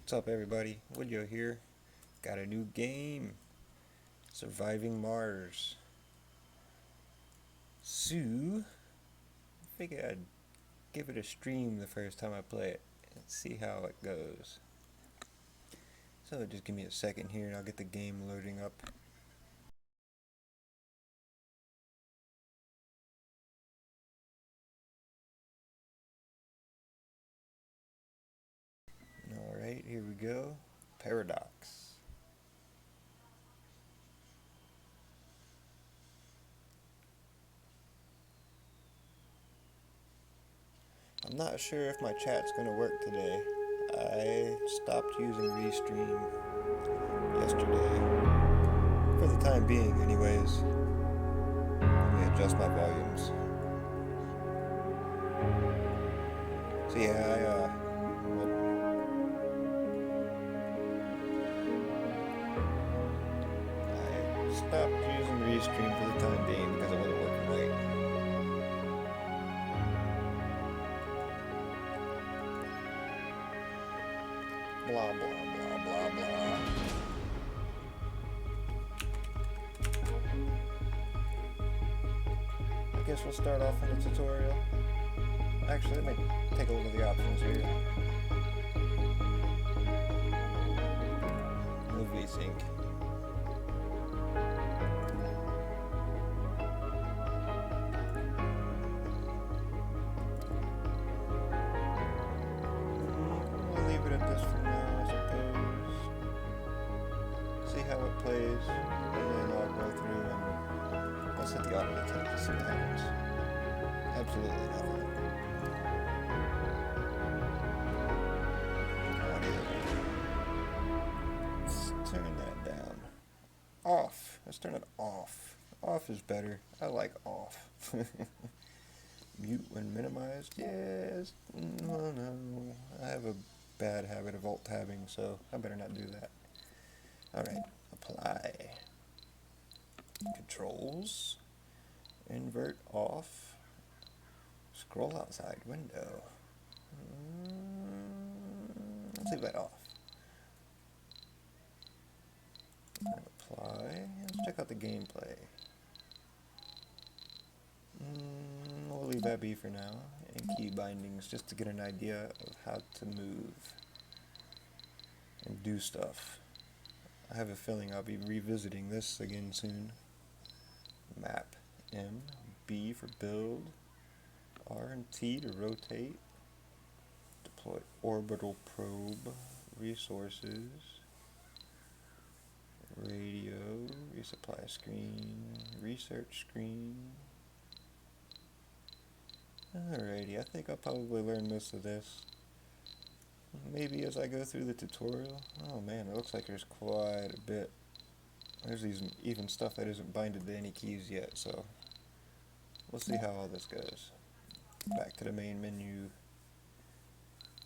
What's up, everybody? Woodyo here. Got a new game, Surviving Mars. So, I figured I'd give it a stream the first time I play it and see how it goes. So just give me a second here and I'll get the game loading up. Alright, here we go. Paradox. I'm not sure if my chat's gonna work today. I stopped using Restream yesterday. For the time being, anyways. Let me adjust my volumes. So yeah, I stopped using Restream for the time being because it wasn't working right. Blah, blah, blah, blah, blah. I guess we'll start off in the tutorial. Actually, let me take a look at the options here. No VSync. We'll leave it at this for now, I suppose. See how it plays, and then I'll go through and I'll set the auto to 10 to see what happens. Absolutely nothing. Let's turn that down. Off. Let's turn it off. Off is better. I like off. Mute when minimized. Yes. No, no. I have a bad habit of alt-tabbing, so I better not do that. Alright. Apply. Controls. Invert off. Scroll outside window. Let's leave that off. Apply. Let's check out the gameplay. We'll leave that be for now. And key bindings just to get an idea of how to move and do stuff. I have a feeling I'll be revisiting this again soon. Map. M. B for build. R and T to rotate. Deploy orbital probe. Resources. Radio. Resupply screen. Research screen. Alrighty, I think I'll probably learn most of this. Maybe as I go through the tutorial. Oh man, it looks like there's quite a bit. There's even stuff that isn't binded to any keys yet, so we'll see how all this goes. Back to the main menu.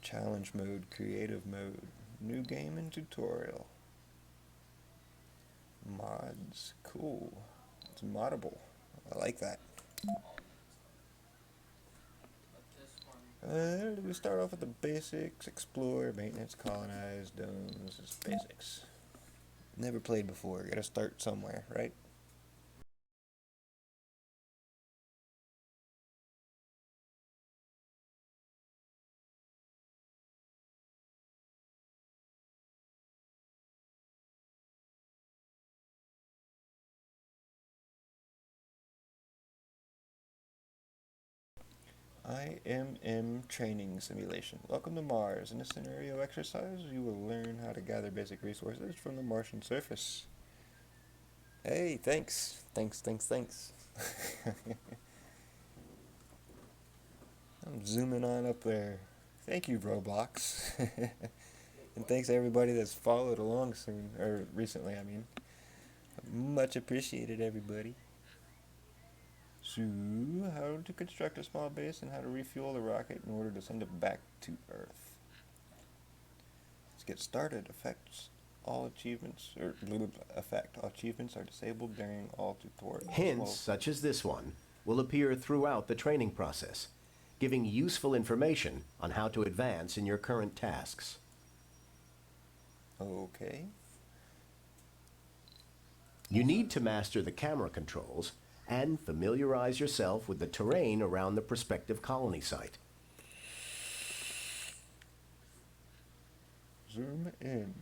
Challenge mode, creative mode, new game and tutorial. Mods, cool. It's moddable. I like that. We start off with the basics, explore, maintenance, colonize, domes, just basics. Never played before, gotta start somewhere, right? IMM Training Simulation. Welcome to Mars. In this scenario exercise, you will learn how to gather basic resources from the Martian surface. Hey, thanks. Thanks. I'm zooming on up there. Thank you, Roblox. And thanks to everybody that's followed along soon, or recently, I mean. Much appreciated, everybody. So, how to construct a small base and how to refuel the rocket in order to send it back to Earth. Let's get started. Effect all achievements are disabled during all tutorials. Hints such as this one will appear throughout the training process, giving useful information on how to advance in your current tasks. Okay. You need to master the camera controls and familiarize yourself with the terrain around the prospective colony site. Zoom in.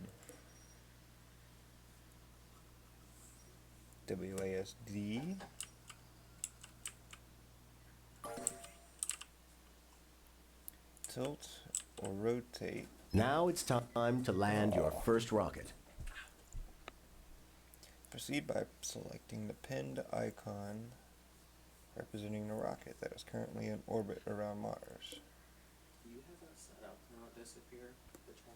WASD. Tilt or rotate. Now it's time to land your first rocket. Proceed by selecting the pinned icon representing the rocket that is currently in orbit around Mars. Do you have that set up to not disappear the chat?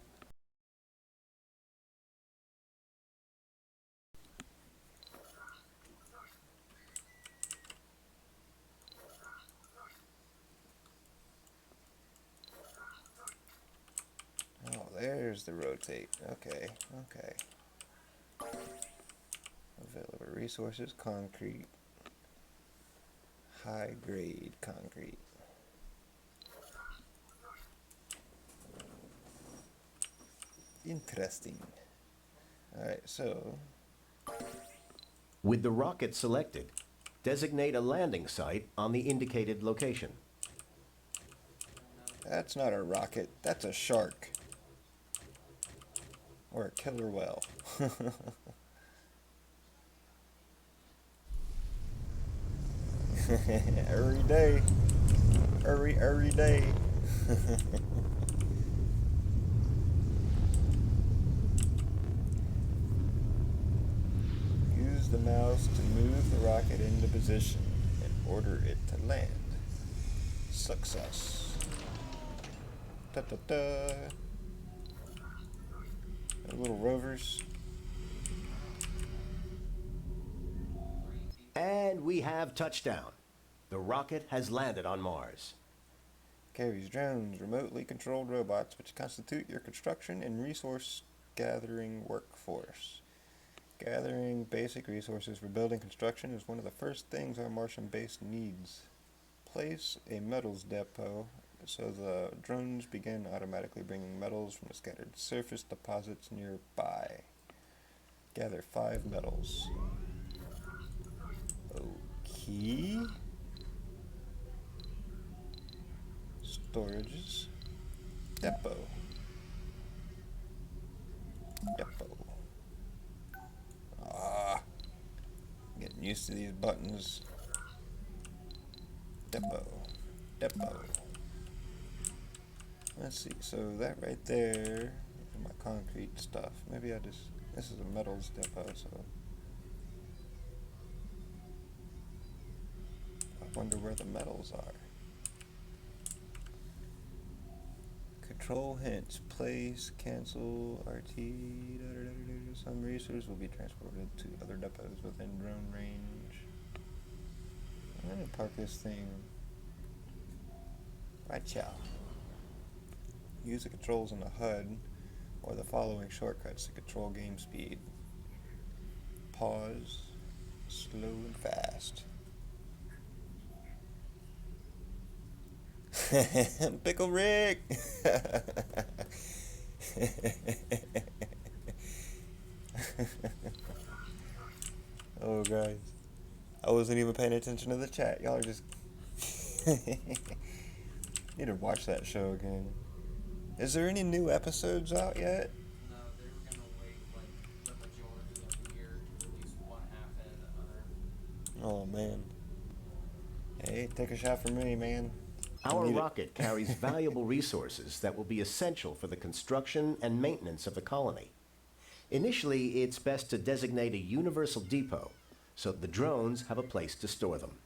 Oh, there's the rotate. Okay, okay. Available resources, concrete. High grade concrete. Interesting. Alright, so With the rocket selected, designate a landing site on the indicated location. that's not a rocket, that's a shark. Or a killer whale. Every day. Every day. Use the mouse to move the rocket into position and order it to land. Success. Da da da. Those little rovers. And we have touchdown. The rocket has landed on Mars. Carries drones, remotely controlled robots, which constitute your construction and resource gathering workforce. Gathering basic resources for building construction is one of the first things our Martian base needs. Place a metals depot so the drones begin automatically bringing metals from the scattered surface deposits nearby. Gather 5 metals. Okay. Storages. Depot. Depot. Getting used to these buttons. Depot. Depot. Let's see, so that right there is my concrete stuff. Maybe this is a metals depot, so I wonder where the metals are. Control hints, place, cancel, RT, some resources will be transported to other depots within drone range. I'm gonna park this thing right here. Use the controls in the HUD or the following shortcuts to control game speed. Pause, slow and fast. Pickle Rick! Oh, guys. I wasn't even paying attention to the chat. Y'all are just... Need to watch that show again. Is there any new episodes out yet? No, they were gonna wait like the majority of the year to release one half and the other. Oh, man. Hey, take a shot for me, man. Our rocket carries valuable resources that will be essential for the construction and maintenance of the colony. Initially, it's best to designate a universal depot so the drones have a place to store them.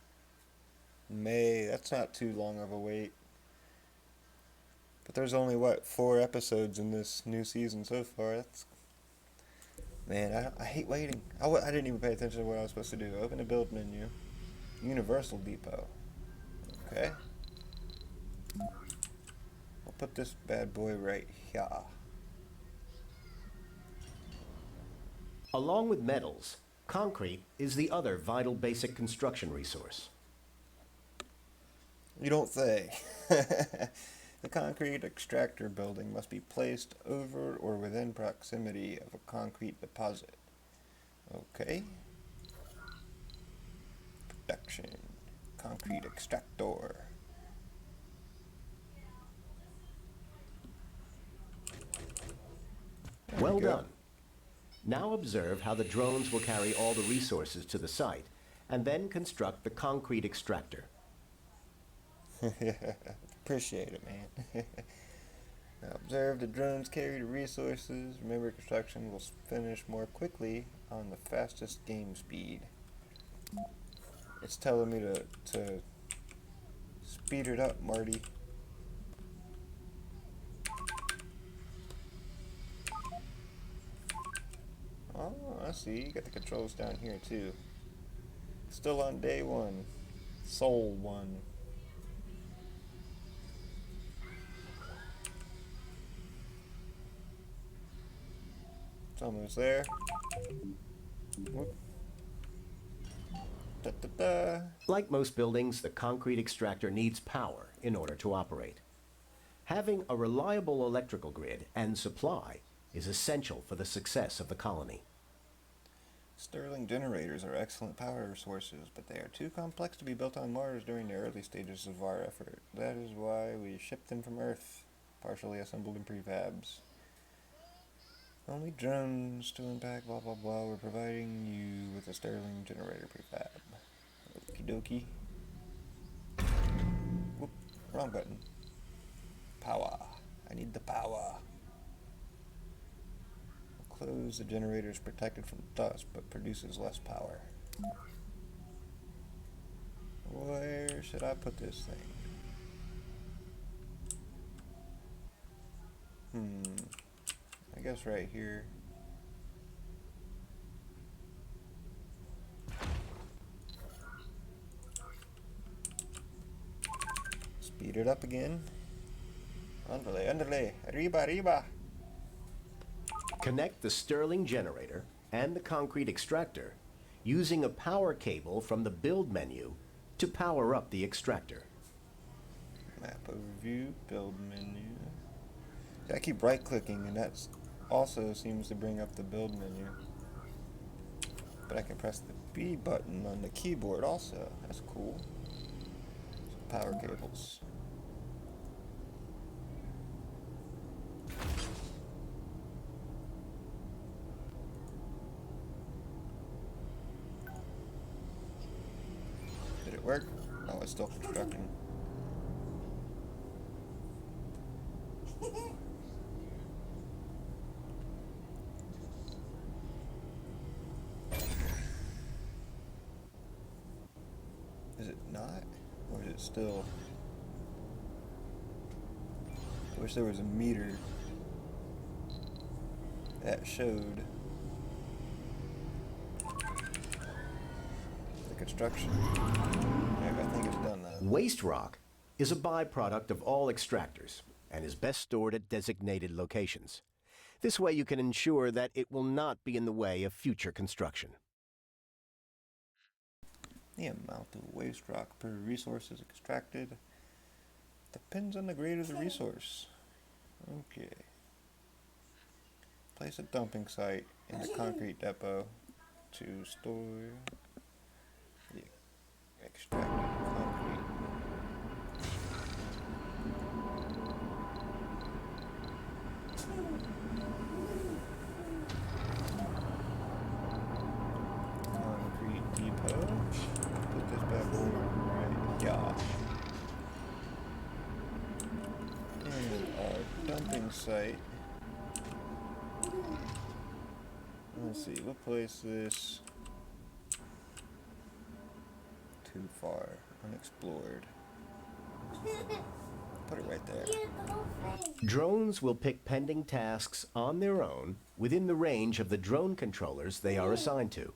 That's not too long of a wait. But there's only, what, 4 episodes in this new season so far. Man, I hate waiting. I didn't even pay attention to what I was supposed to do. Open the build menu. Universal Depot. Okay. I'll put this bad boy right here. Along with metals, concrete is the other vital basic construction resource. You don't say. The concrete extractor building must be placed over or within proximity of a concrete deposit. Okay. Production. Concrete extractor. There we Well go. done. Now observe how the drones will carry all the resources to the site and then construct the concrete extractor. Appreciate it, man. Now observe the drones carry the resources. Remember, construction will finish more quickly on the fastest game speed. It's telling me to speed it up, Marty. Oh, I see. You got the controls down here too. Still on day one. Soul one. It's almost there. Whoop. Da da da. Like most buildings, the concrete extractor needs power in order to operate. Having a reliable electrical grid and supply is essential for the success of the colony. Stirling generators are excellent power sources, but they are too complex to be built on Mars during the early stages of our effort. That is why we shipped them from Earth, partially assembled in prefabs. Only drones to impact, blah blah blah. We're providing you with a Stirling generator prefab. Okie dokie. Whoop, wrong button. Power. I need the power. Close. The generator is protected from dust, but produces less power. Where should I put this thing? I guess right here. Speed it up again. Andale, andale, arriba, arriba. Connect the Stirling generator and the concrete extractor using a power cable from the build menu to power up the extractor. Map overview, build menu. I keep right clicking and that also seems to bring up the build menu. But I can press the B button on the keyboard also. That's cool. So power cables. Did it work? Oh, it's still constructing. Is it not? Or is it still? I wish there was a meter that showed the construction. Yeah, I think it's done now. Waste rock is a byproduct of all extractors and is best stored at designated locations. This way you can ensure that it will not be in the way of future construction. The amount of waste rock per resource is extracted depends on the grade of the resource. Okay. Place a dumping site in the concrete depot to store the extracted concrete. Concrete depot. Put this back over right here. And our dumping site. Let's see, we'll place this too far, unexplored. Put it right there. Drones will pick pending tasks on their own within the range of the drone controllers they are assigned to.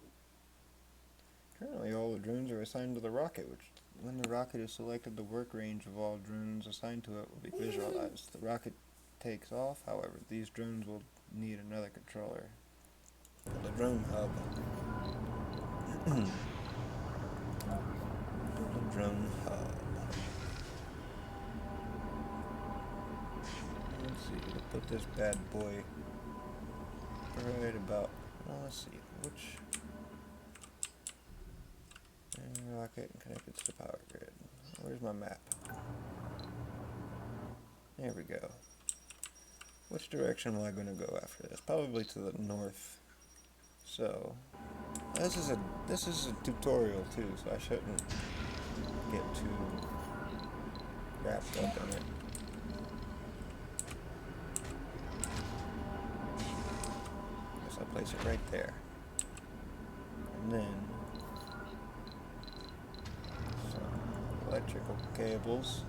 Currently, all the drones are assigned to the rocket, which, when the rocket is selected, the work range of all drones assigned to it will be visualized. The rocket takes off, however, these drones will need another controller. The drone hub. The drone hub. put this bad boy right about, well, let's see, which rocket and connect it to the power grid. Where's my map? There we go. Which direction am I going to go after this? Probably to the north. So this is a tutorial too, so I shouldn't get too wrapped up in it. Guess I'll place it right there. And then some electrical cables.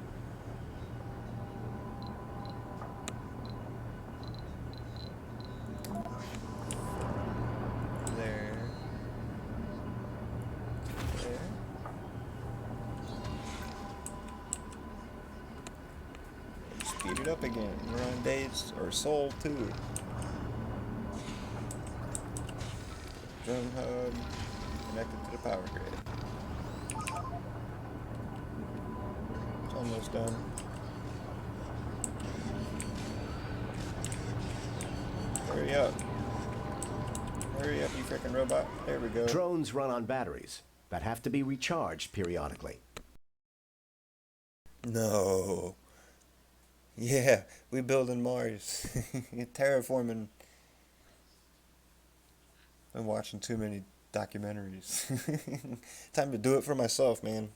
Speed it up again. We're on days or Soul 2. Drone hub connected to the power grid. It's almost done. Hurry up. Hurry up, you frickin' robot. There we go. Drones run on batteries that have to be recharged periodically. No. Yeah, we building Mars. Terraforming. I'm watching too many documentaries. Time to do it for myself, man.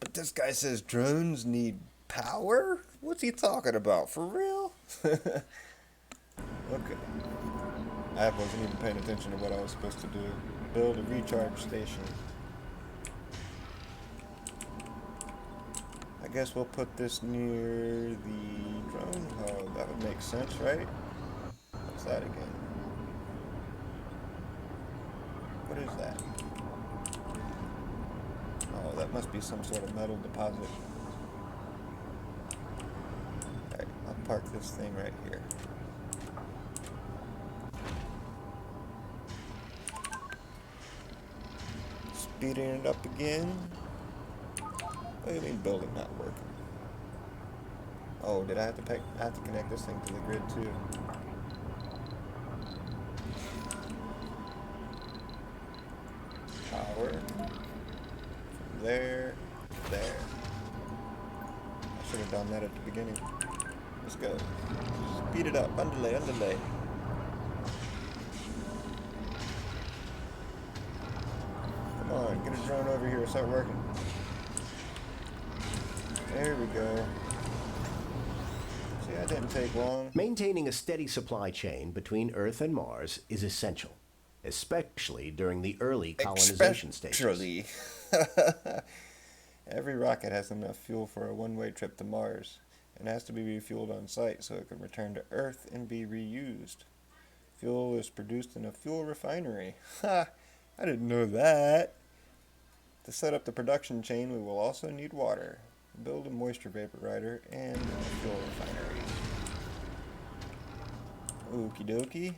But this guy says drones need power? What's he talking about? For real? Okay. I wasn't even paying attention to what I was supposed to do. Build a recharge station. I guess we'll put this near the drone hub. That would make sense, right? What's that again? What is that? Oh, that must be some sort of metal deposit. Alright, I'll park this thing right here. Speeding it up again. What do you mean building not working? Oh, did I have to connect this thing to the grid too? Power. From there to there. I should have done that at the beginning. Let's go. Speed it up. Underlay, underlay. Come on, get a drone over here. Start working. There we go. See, that didn't take long. Maintaining a steady supply chain between Earth and Mars is essential, especially during the early colonization stages. Every rocket has enough fuel for a one-way trip to Mars and has to be refueled on site so it can return to Earth and be reused. Fuel is produced in a fuel refinery. Ha! I didn't know that. To set up the production chain, we will also need water. Build a moisture vaporator and a fuel refinery. Okie dokie.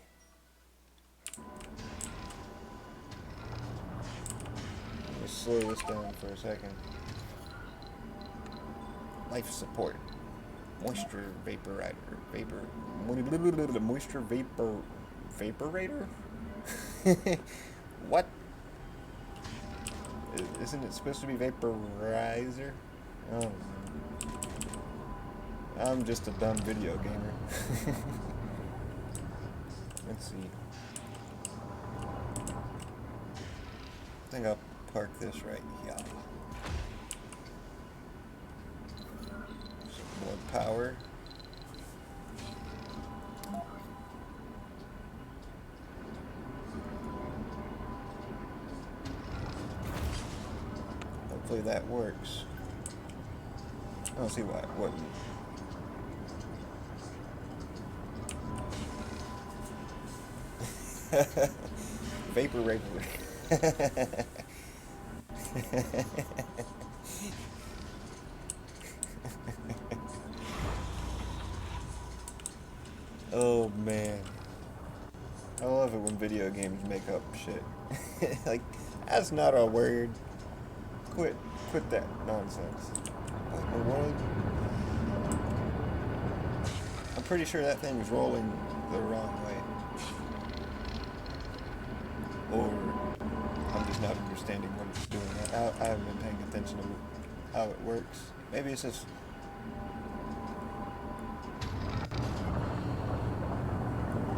Let me slow this down for a second. Life support. Moisture vaporator. Moisture vaporator? What? Isn't it supposed to be vaporizer? Oh, I'm just a dumb video gamer. Let's see. I think I'll park this right here. Some more power. Hopefully that works. I don't see why it wouldn't. Vapor raper. Oh man. I love it when video games make up shit. Like, that's not a word. Quit that nonsense. What in the world? pretty sure that thing's rolling the wrong way. Or I'm just not understanding what it's doing. I haven't been paying attention to how it works. Maybe it's just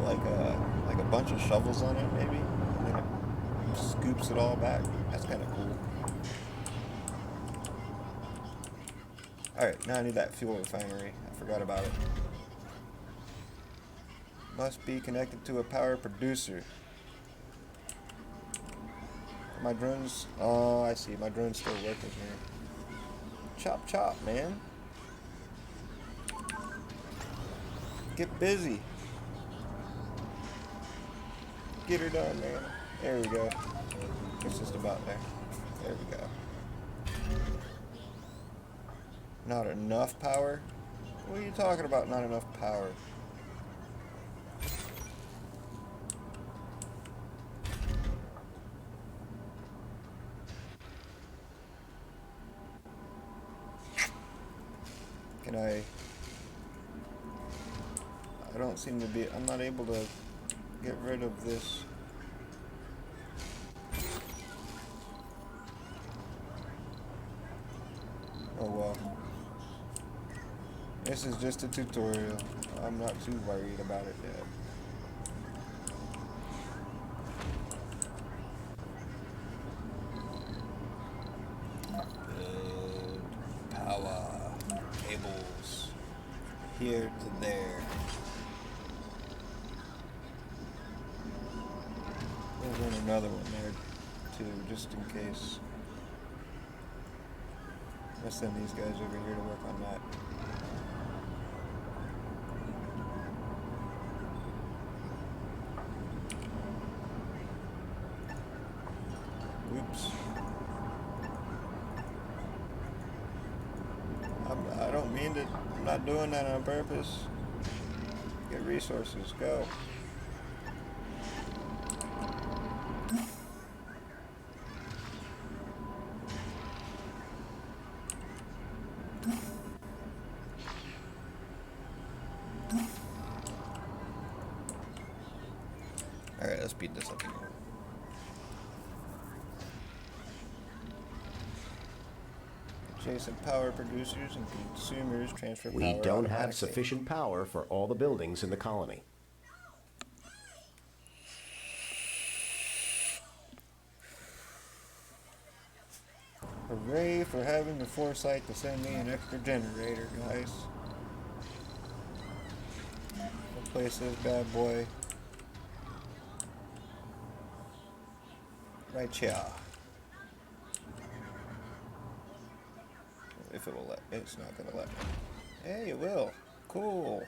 like a bunch of shovels on it, maybe, and then it scoops it all back. That's kind of cool. All right, now I need that fuel refinery. I forgot about it. Must be connected to a power producer. My drone's... Oh, I see. My drone's still working here. Chop chop, man. Get busy. Get her done, man. There we go. It's just about there. There we go. Not enough power? What are you talking about, not enough power? Can I don't seem to be... I'm not able to get rid of this. Oh well. This is just a tutorial. I'm not too worried about it yet. Build power cables here to there. We'll run another one there too, just in case. I'll send these guys over here to work on that. Oops. I don't mean to. I'm not doing that on purpose. Get resources. Go. Alright, let's speed this up again. Adjacent power producers and consumers transfer power. We don't have automatically. sufficient power for all the buildings in the colony. Hooray for having the foresight to send me an extra generator, guys. We'll place this bad boy right here. If it will let, it's not gonna let me. Hey, it will. Cool.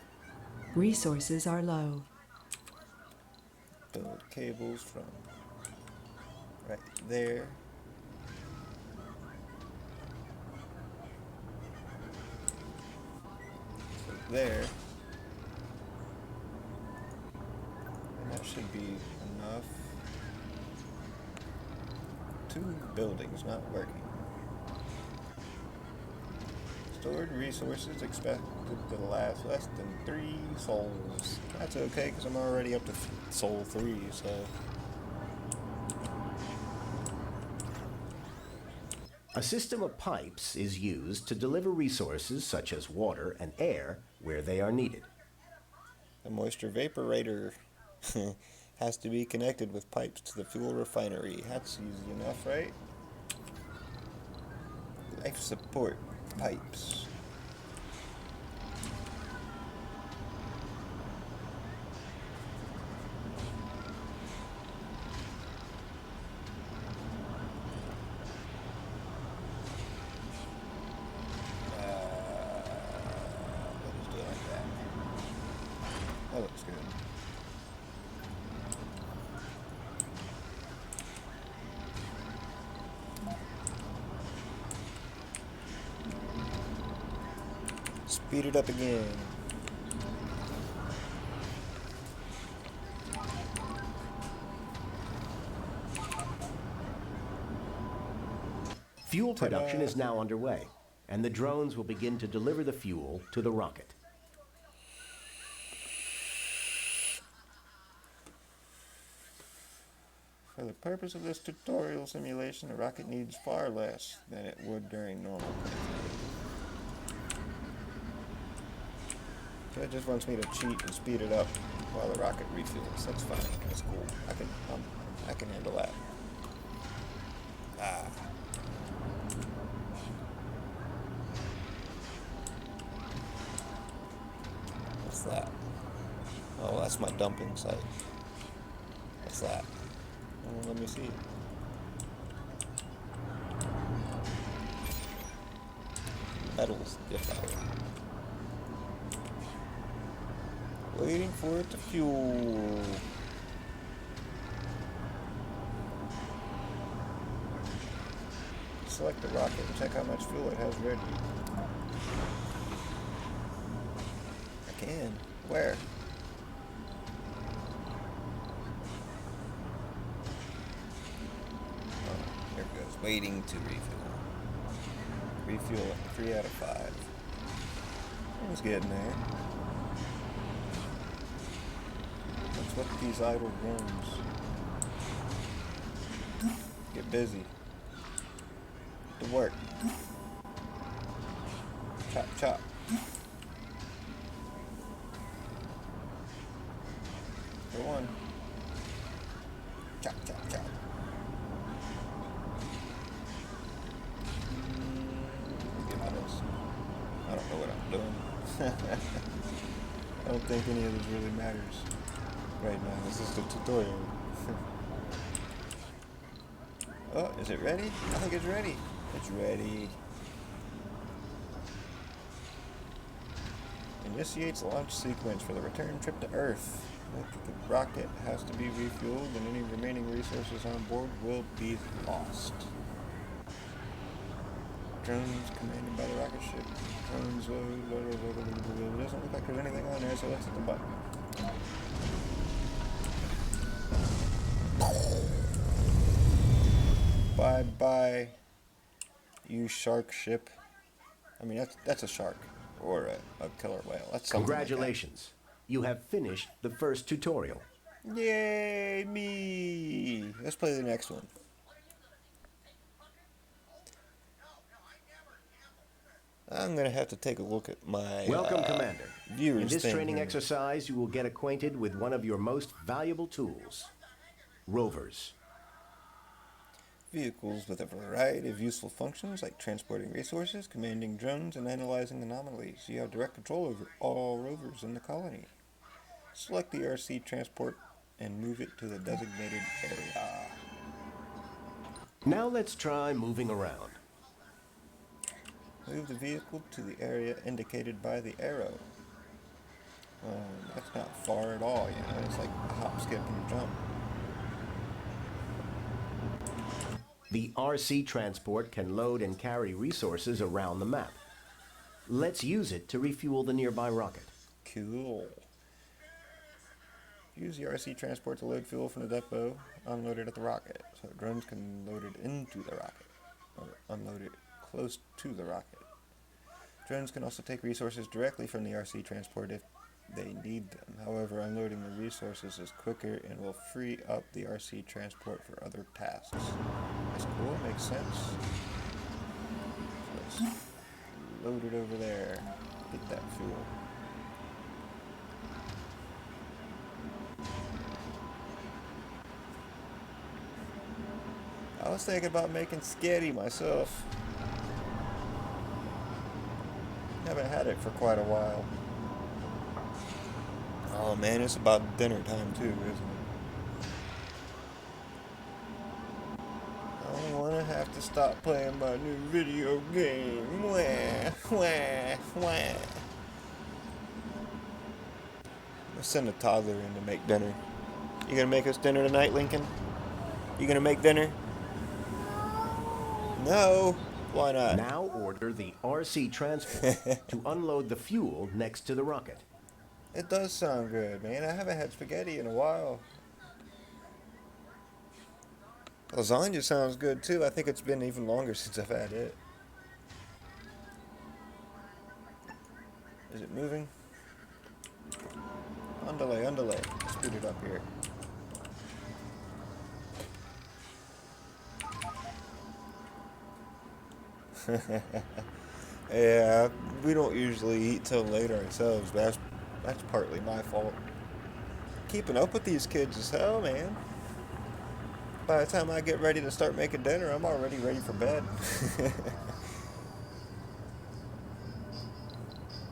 Resources are low. Build cables from right there. So there. And that should be enough. 2 buildings not working. Stored resources expected to last less than 3 souls. That's okay, because I'm already up to soul 3, so... A system of pipes is used to deliver resources such as water and air where they are needed. The moisture vaporator has to be connected with pipes to the fuel refinery. That's easy enough, right? Life support pipes. Let's do it like that. That looks good. Speed it up again. Fuel production is now underway, and the drones will begin to deliver the fuel to the rocket. For the purpose of this tutorial simulation, the rocket needs far less than it would during normal playtime. So it just wants me to cheat and speed it up while the rocket refuels. That's fine. That's cool. I can handle that. Ah. What's that? Oh, that's my dumping site. What's that? Oh, let me see. Metals differ. Waiting for it to fuel. Select the rocket and check how much fuel it has ready. I can. Where? Oh, here it goes. Waiting to refuel. Refuel at 3 out of 5. It's getting there. What's with these idle drones? Get busy. Get to work. Chop, chop. For one. Chop, chop, chop. Get my nose. I don't know what I'm doing. I don't think any of this really matters right now. This is the tutorial. Oh, is it ready? I think it's ready. It's ready. Initiates launch sequence for the return trip to Earth. The rocket has to be refueled and any remaining resources on board will be lost. Drones commanded by the rocket ship. Drones load. It doesn't look like there's anything on there, so let's hit the button. Bye bye, you shark ship. I mean, that's a shark or a killer whale. That's something. Congratulations. You have finished the first tutorial. Like that. Yay, me! Let's play the next one. I'm gonna have to take a look at my Welcome, Commander. viewers In this thing training here. exercise, you will get acquainted with one of your most valuable tools, rovers. Vehicles with a variety of useful functions like transporting resources, commanding drones, and analyzing anomalies. You have direct control over all rovers in the colony. Select the RC transport and move it to the designated area. Now let's try moving around. Move the vehicle to the area indicated by the arrow. That's not far at all, you know, it's like a hop, skip, and a jump. The RC transport can load and carry resources around the map. Let's use it to refuel the nearby rocket. Cool. Use the RC transport to load fuel from the depot, unload it at the rocket. So drones can load it into the rocket, or unload it close to the rocket. Drones can also take resources directly from the RC transport if they need them. However, unloading the resources is quicker and will free up the RC transport for other tasks. That's cool, makes sense. So let's load it over there. Get that fuel. I was thinking about making sketty myself. Haven't had it for quite a while. Oh man, it's about dinner time too, isn't it? I don't want to have to stop playing my new video game. Wah, wah, wah. Let's send a toddler in to make dinner. You gonna make us dinner tonight, Lincoln? You gonna make dinner? No. Why not? Now order the RC transport to unload the fuel next to the rocket. It does sound good, man. I haven't had spaghetti in a while. Lasagna sounds good too. I think it's been even longer since I've had it. Is it moving? Underlay, underlay. Speed it up here. Yeah, we don't usually eat till later ourselves, but that's partly my fault. Keeping up with these kids is hell, man. By the time I get ready to start making dinner, I'm already ready for bed.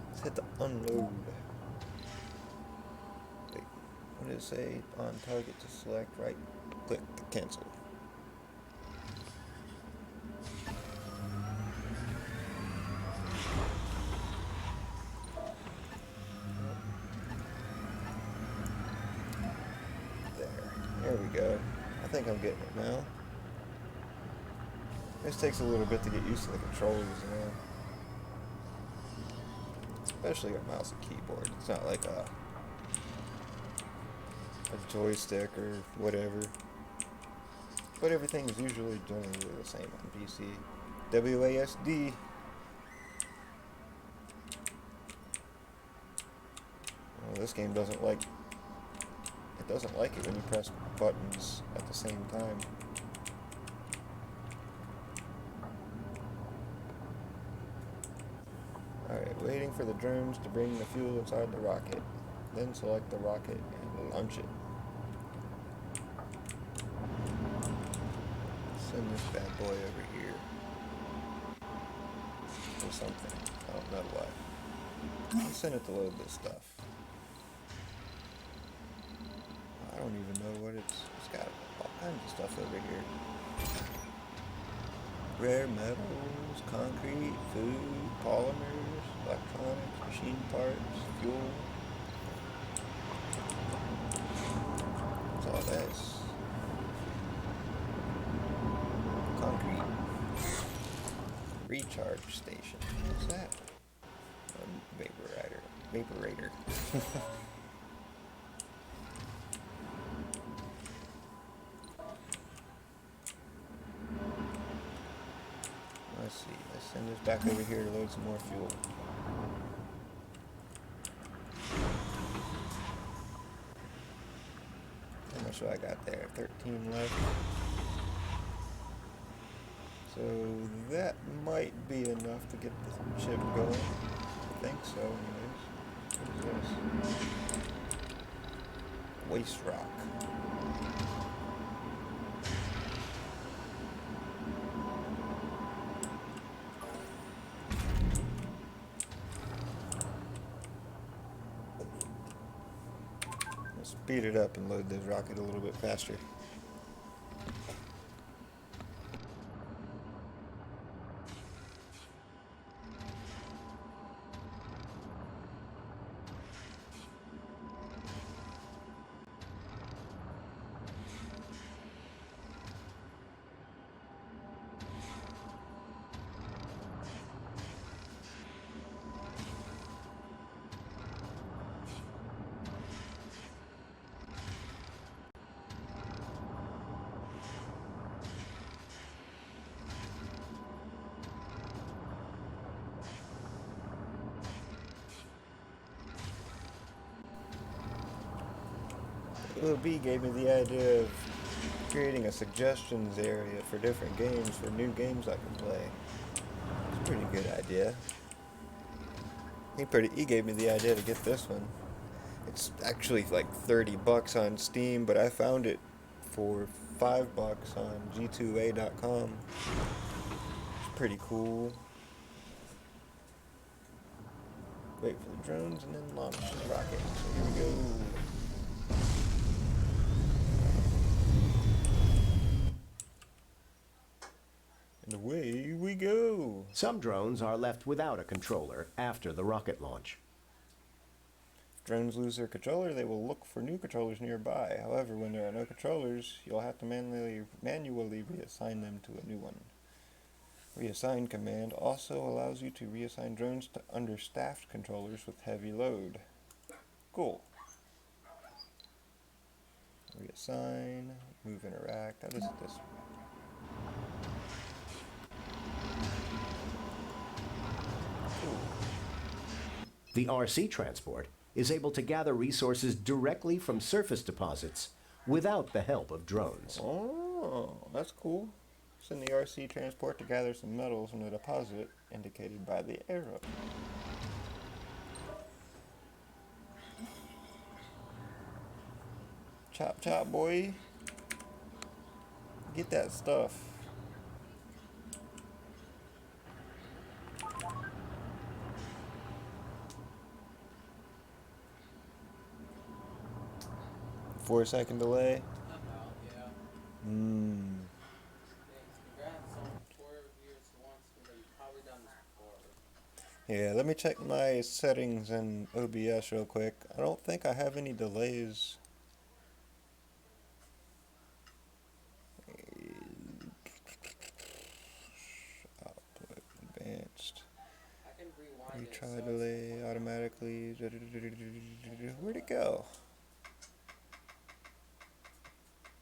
Let's hit the unload. Wait, what did it say? On target to select, right click to cancel. There we go. I think I'm getting it now. This takes a little bit to get used to the controls, especially a mouse and keyboard. It's not like a joystick or whatever. But everything is usually generally the same on PC. WASD. Well, this game doesn't like it when you press buttons at the same time. Alright, waiting for the drones to bring the fuel inside the rocket. Then select the rocket and launch it. Send this bad boy over here. Or something. I don't know what. I'll send it to load this stuff. I don't even know what it's got all kinds of stuff over here. Rare metals, concrete, food, polymers, electronics, machine parts, fuel. What's all this? Concrete. Recharge station. What's that? Vaporator. Let's see. Let's send this back over here to load some more fuel. How much do I got there? 13 left. So that might be enough to get the ship going. I think so, anyways. What is this? Waste rock. Let's speed it up and load this rocket a little bit faster. Little B gave me the idea of creating a suggestions area for different games, for new games I can play. It's a pretty good idea. He gave me the idea to get this one. It's actually like $30 on Steam, but I found it for $5 on g2a.com. It's pretty cool. Wait for the drones and then launch the rocket. So here we go. And away we go. Some drones are left without a controller after the rocket launch. If drones lose their controller, they will look for new controllers nearby. However, when there are no controllers, you'll have to manually reassign them to a new one. Reassign command also allows you to reassign drones to understaffed controllers with heavy load. Cool. Reassign, move, interact. How does this? The RC transport is able to gather resources directly from surface deposits without the help of drones. Oh, that's cool. Send the RC transport to gather some metals in a deposit indicated by the arrow. Chop chop, boy. Get that stuff. Four-second delay. About, yeah. Mmm. Thanks. Congrats on 4 years once, but you've probably done this before. Yeah, let me check my settings in OBS real quick. I don't think I have any delays. Output advanced. I can rewind it. Retry delay automatically. Where'd it go?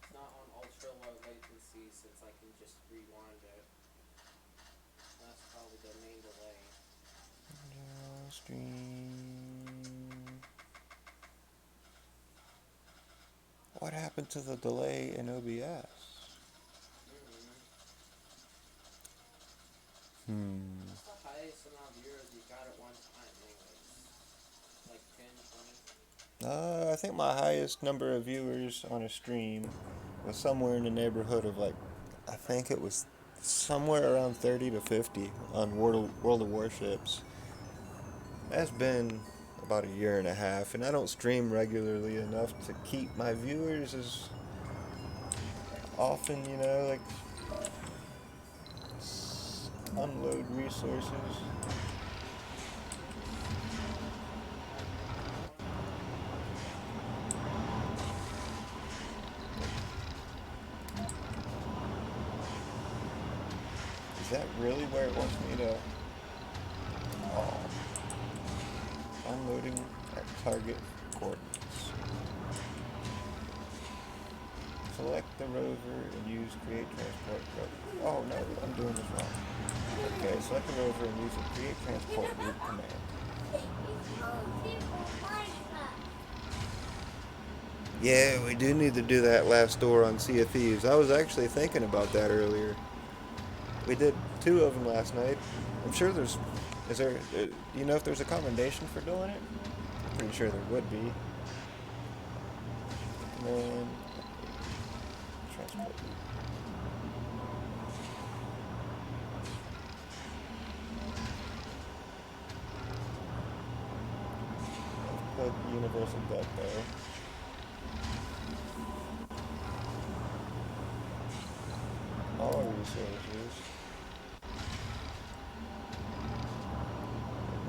It's not on ultra low latency since I can just rewind it. That's probably the main delay. Stream. What happened to the delay in OBS? What's the highest amount of viewers you got at one time anyways? Like 10, 20? I think my highest number of viewers on a stream was somewhere in the neighborhood of like, I think it was somewhere around 30 to 50 on World of Warships. That's been about a year and a half, and I don't stream regularly enough to keep my viewers as often, like unload resources. Is that really where it wants me to? Oh. Unloading at target coordinates. Select the rover and use create transport route. Oh no, I'm doing this wrong. Okay, select the rover and use the create transport route command. Yeah, we do need to do that last door on Sea of Thieves. I was actually thinking about that earlier. We did 2 of them last night. I'm sure do you know if there's a commendation for doing it? I'm pretty sure there would be. Command, transport. Put universal deck there. All resources.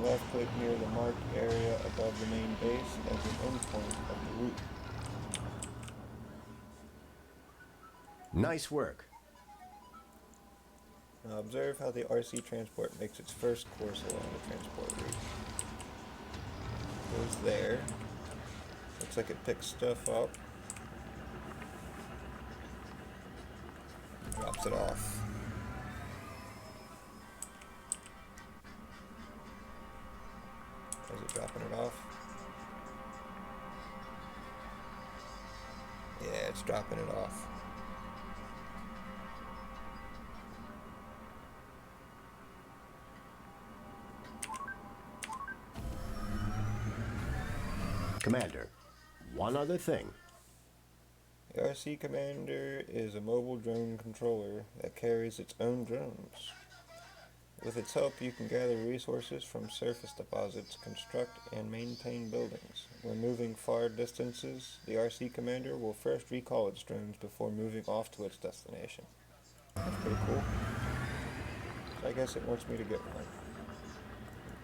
Left click near the marked area above the main base as an endpoint of the route. Nice work. Now observe how the RC transport makes its first course along the transport route. Goes there. Looks like it picks stuff up. Drops it off. Is it dropping it off? Yeah, it's dropping it off. Commander, one other thing. The RC Commander is a mobile drone controller that carries its own drones. With its help, you can gather resources from surface deposits, construct and maintain buildings. When moving far distances, the RC Commander will first recall its drones before moving off to its destination. That's pretty cool. So I guess it wants me to get one.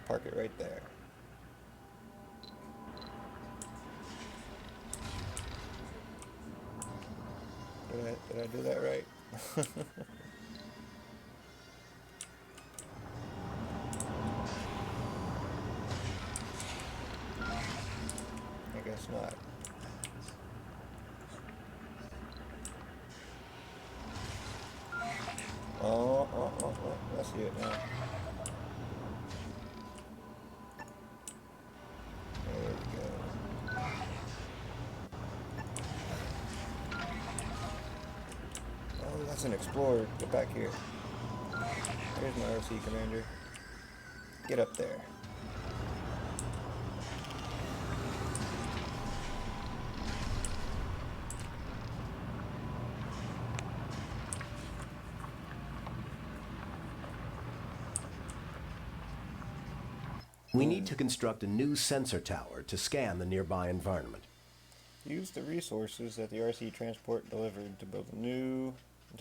Park it right there. Did I do that right? I guess not. Oh, I see it now. There we go. Oh, that's a Listen, explorer, get back here. Here's my RC commander. Get up there. We need to construct a new sensor tower to scan the nearby environment. Use the resources that the RC transport delivered to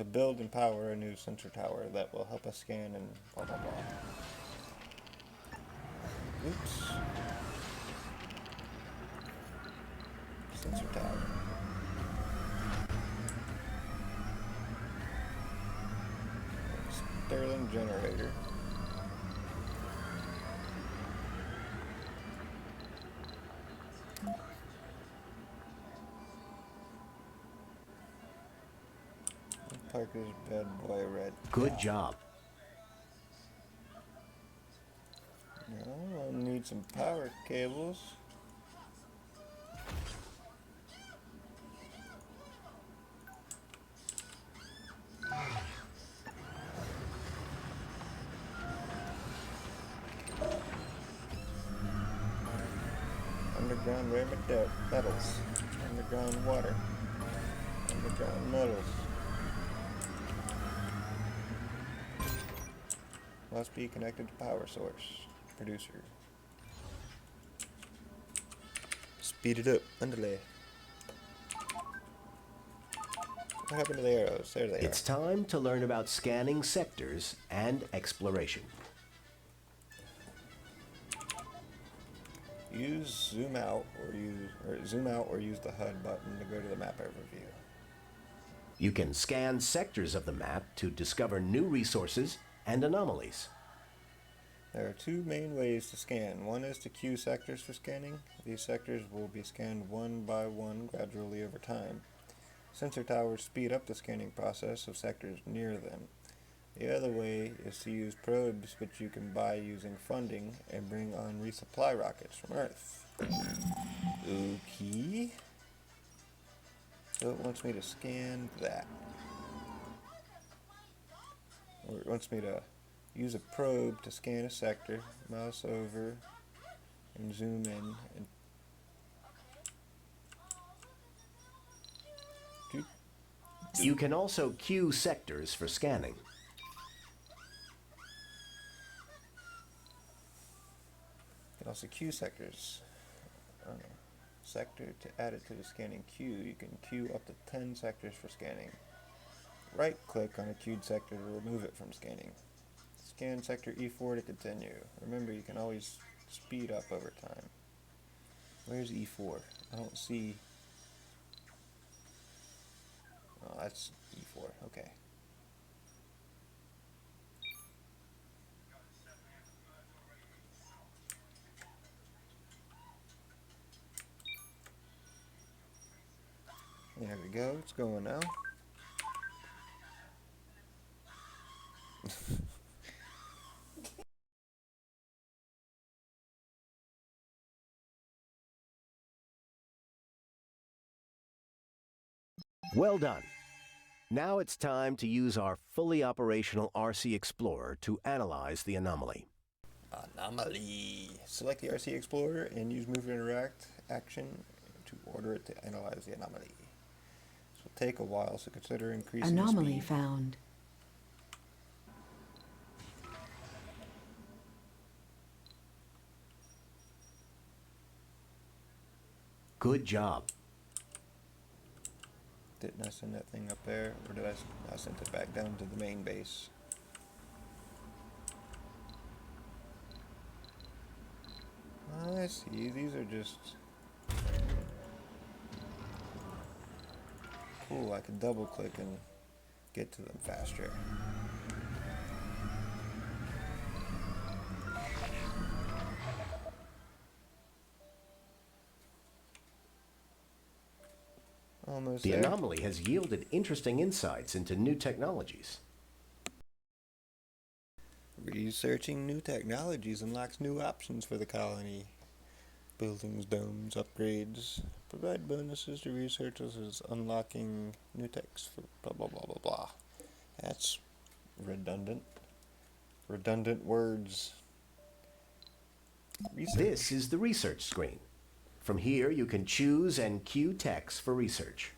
build and power a new sensor tower that will help us scan and blah blah blah. Oops. Sensor tower. Sterling generator. Parker's bad boy red. Good job. Now I'll need some power cables. Underground rare metals. Underground water. Underground metals. Must be connected to power source. Producer. Speed it up. Underlay. What happened to the arrows? There they It's time to learn about scanning sectors and exploration. Use zoom out or use the HUD button to go to the map overview. You can scan sectors of the map to discover new resources and anomalies. There are two main ways to scan. One is to queue sectors for scanning. These sectors will be scanned one by one gradually over time. Sensor towers speed up the scanning process of sectors near them. The other way is to use probes, which you can buy using funding and bring on resupply rockets from Earth. Okay. So it wants me to scan that. Or it wants me to use a probe to scan a sector, mouse over, and zoom in. And You can also queue sectors for scanning. you can also queue sectors. Sector to add it to the scanning queue. You can queue up to 10 sectors for scanning. Right click on a queued sector to remove it from scanning. Scan sector E4 to continue. Remember, you can always speed up over time. Where's E4? I don't see. Oh, that's E4. Okay. There we go. It's going now. Well done. Now it's time to use our fully operational RC Explorer to analyze the anomaly. Anomaly. Select the RC Explorer and use Move and Interact action to order it to analyze the anomaly. This will take a while, so consider increasing Anomaly speed. found. Good job. Didn't I send that thing up there, or did I sent it back down to the main base? I see, these are just... Cool, I can double click and get to them faster. Almost The there. anomaly has yielded interesting insights into new technologies. Researching new technologies unlocks new options for the colony. Buildings, domes, upgrades. Provide bonuses to researchers as unlocking new techs for blah blah blah blah blah. That's redundant. Redundant words. This Research. is the research screen. From here, you can choose and queue text for research.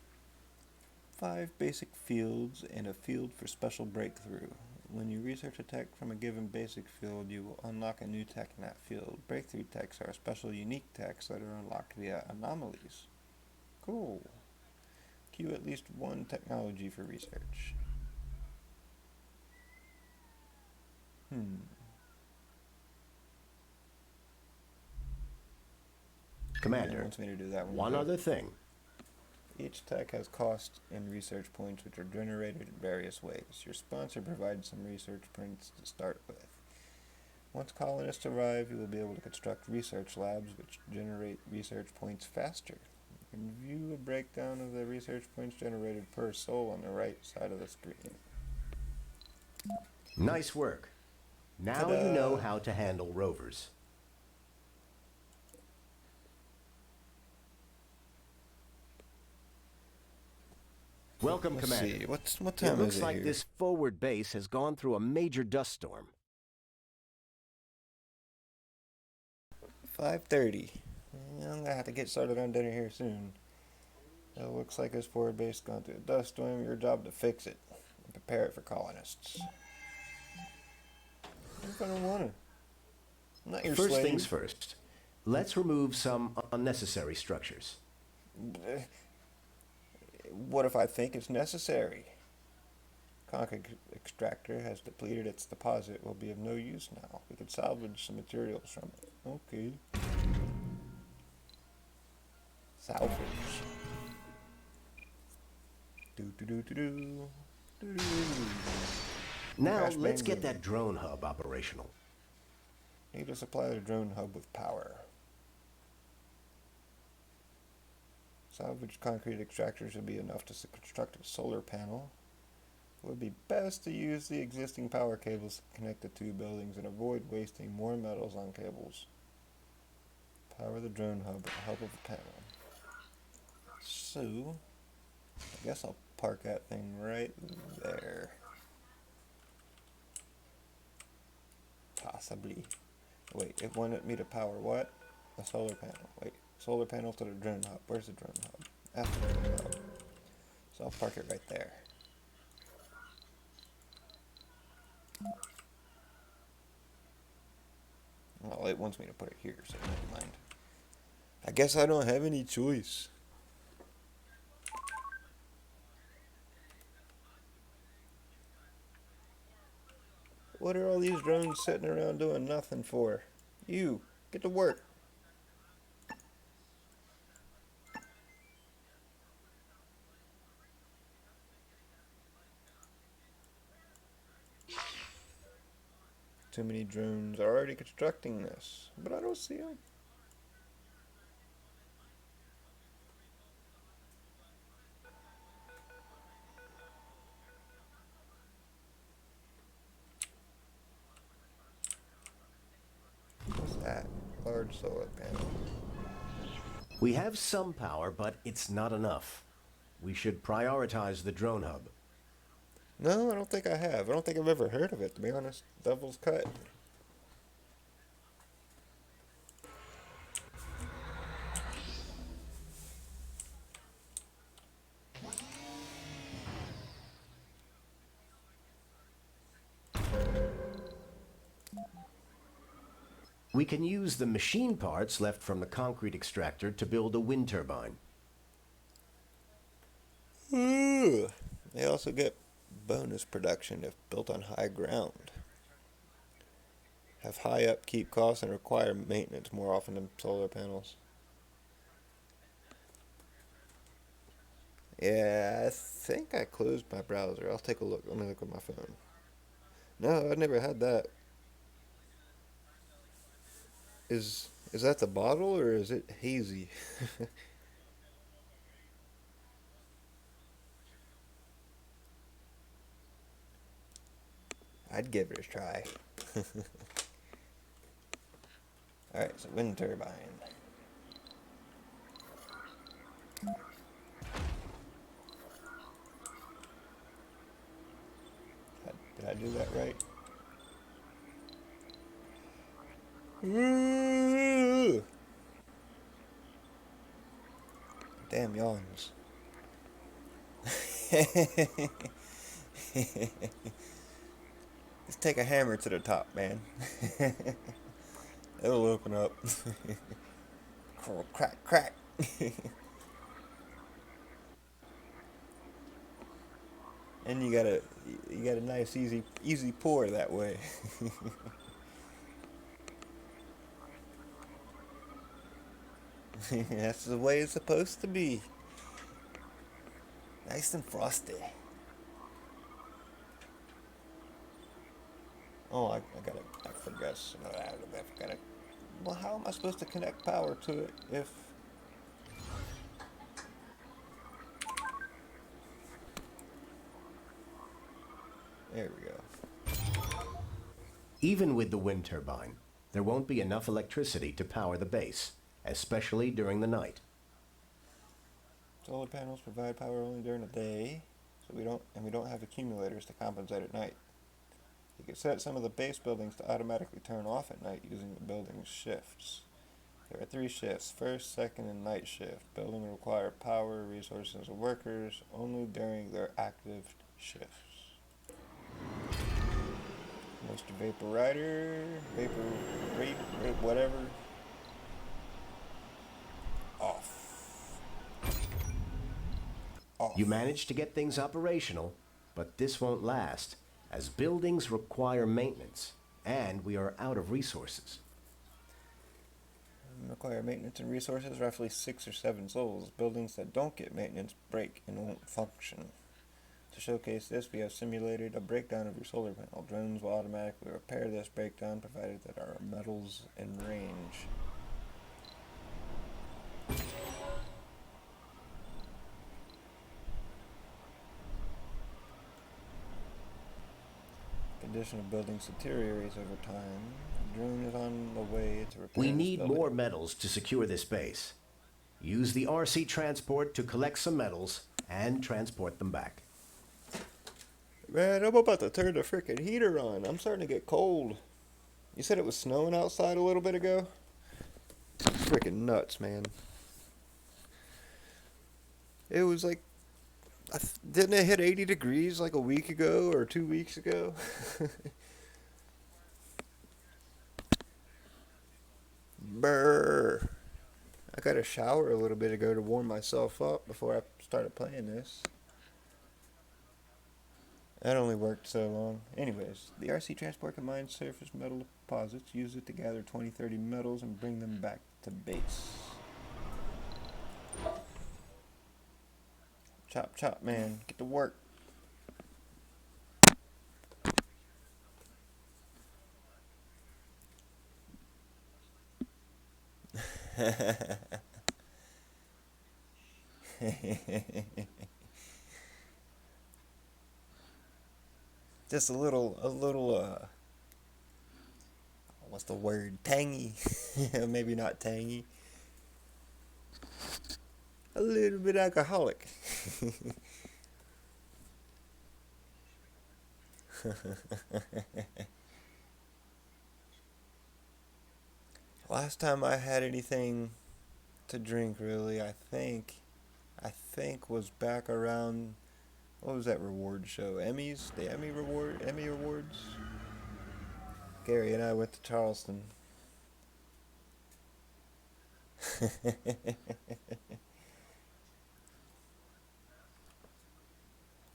5 basic fields and a field for special breakthrough. When you research a text from a given basic field, you will unlock a new text in that field. Breakthrough texts are special unique texts that are unlocked via anomalies. Cool. Queue at least one technology for research. It Commander, wants me to do that one other thing. Each tech has cost and research points which are generated in various ways. Your sponsor provides some research points to start with. Once colonists arrive, you will be able to construct research labs which generate research points faster. You can view a breakdown of the research points generated per soul on the right side of the screen. Nice work. Now Ta-da! you know how to handle rovers. Welcome, Let's Commander. see, what It time looks is it like here? this forward base has gone through a major dust storm. 5:30. I'm gonna have to get started on dinner here soon. It looks like this forward base gone through a dust storm. Your job to fix it and prepare it for colonists. If I don't wanna. I'm not your First slave. things first. Let's remove some unnecessary structures. What if I think it's necessary? Concrete extractor has depleted its deposit. Will be of no use now. We could salvage some materials from it. Okay. Salvage. Do do do do do. Do do. Now, Crash let's bang get boom. that drone hub operational. Need to supply the drone hub with power. Salvaged concrete extractor should be enough to construct a solar panel. It would be best to use the existing power cables to connect the two buildings and avoid wasting more metals on cables. Power the drone hub with the help of a panel. So, I guess I'll park that thing right there. Possibly. Wait, it wanted me to power what? A solar panel. Wait, solar panel to the drone hub. Where's the drone hub? That's the drone hub. So I'll park it right there. Well, it wants me to put it here, so never mind. I guess I don't have any choice. What are all these drones sitting around doing nothing for? You, get to work. Too many drones are already constructing this, but I don't see them. What's that? Large solar panel. We have some power, but it's not enough. We should prioritize the drone hub. No, I don't think I have. I don't think I've ever heard of it, to be honest. Devil's Cut. We can use the machine parts left from the concrete extractor to build a wind turbine. Ooh. They also get bonus production if built on high ground. Have high upkeep costs and require maintenance more often than solar panels. Yeah, I think I closed my browser. I'll take a look. Let me look at my phone. No, I never had that. Is that the bottle or is it hazy? I'd give it a try. Alright, so wind turbine. Did I do that right? Ooh. Damn yawns. Let's take a hammer to the top, man. It'll open up. Crack, crack. And you got a nice easy pour that way. That's the way it's supposed to be. Nice and frosty. Oh, I forgot. I gotta. Well, how am I supposed to connect power to it if? There we go. Even with the wind turbine, there won't be enough electricity to power the base, especially during the night. Solar panels provide power only during the day, so we don't have accumulators to compensate at night. You can set some of the base buildings to automatically turn off at night using the building's shifts. There are 3 shifts: first, second, and night shift. Building will require power, resources, and workers only during their active shifts. Moisture vapor rider, vapor rate, whatever. Off. Off. You managed to get things operational, but this won't last, as buildings require maintenance, and we are out of resources. Require maintenance and resources, roughly 6 or 7 souls. Buildings that don't get maintenance break and won't function. To showcase this, we have simulated a breakdown of your solar panel. Drones will automatically repair this breakdown provided that there are metals in range. Condition of buildings deteriorates over time. The drone is on the way to repair We this need building. more metals to secure this base. Use the RC transport to collect some metals and transport them back. Man, I'm about to turn the frickin' heater on. I'm starting to get cold. You said it was snowing outside a little bit ago? Frickin' nuts, man. It was like, didn't it hit 80 degrees like a week ago or 2 weeks ago? Brr. I got a shower a little bit ago to warm myself up before I started playing this. That only worked so long. Anyways, the RC transport can mine surface metal deposits, use it to gather 20-30 metals, and bring them back to base. Chop, chop, man. Get to work. Just what's the word? Tangy. Maybe not tangy. A little bit alcoholic. Last time I had anything to drink, really, I think was back around, what was that reward show? Emmys? The Emmy Awards? Gary and I went to Charleston.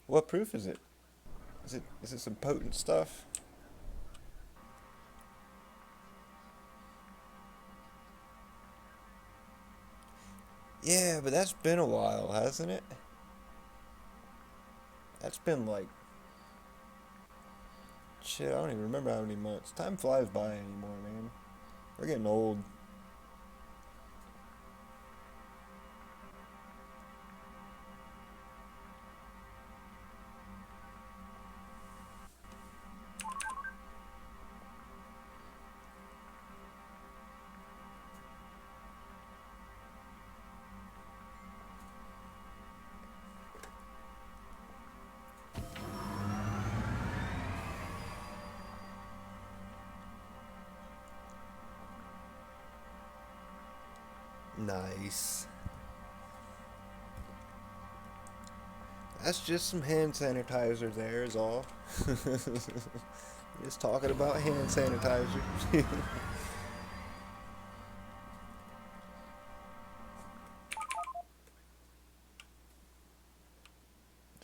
What proof is it? Is it some potent stuff? Yeah, but that's been a while, hasn't it? That's been like, shit, I don't even remember how many months. Time flies by anymore, man. We're getting old. Nice. That's just some hand sanitizer there is all. Just talking about hand sanitizer.